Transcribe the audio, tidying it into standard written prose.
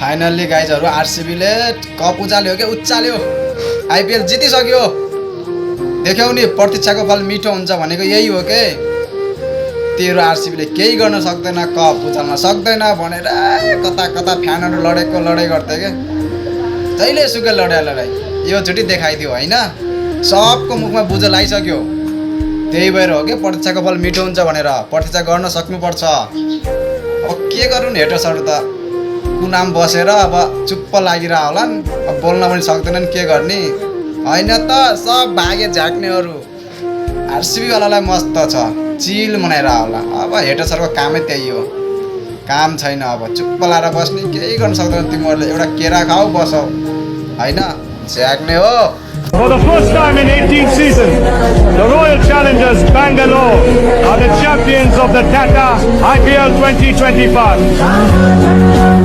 Finally गाइजहरु आरसीबीले cup उचाल्यो के उचाल्यो IPL जितिसक्यो देख्यौ नि प्रतीक्षाको फल मिठो हुन्छ भनेको यही हो के तेरो आरसीबीले केही गर्न सक्दैन कप उचाल्न सक्दैन भनेर कता कता फ्यानहरु लडेको लडाई गर्थे के जहिले सुकै लडाई यो चोटी देखाइदियो हैन सबको मुखमा बुझो लागिसक्यो त्यही भएर हो के प्रतीक्षाको फल मिठो हुन्छ भनेर प्रतीक्षा गर्न सक्नुपर्छ अब के गर्नु हेटर्सहरु त कुनाम बसेर अब चुप्प लागिरा होलान् अब बोल्न पनि सक्दैनन् के गर्ने हैन त सब भागे झाक्नेहरु आरसीबी वालालाई मस्त छ चिल मनाएर होला अब हेटर्सहरुको कामै त्यही हो काम छैन अब चुप्प लाएर बस्ने केही गर्न सक्दैन तिमीहरुले एउटा केरा खाऊ बसौ हैन झाक्ने हो For the first time in 18 seasons, the Royal Challengers Bangalore are the champions of the Tata IPL 2025.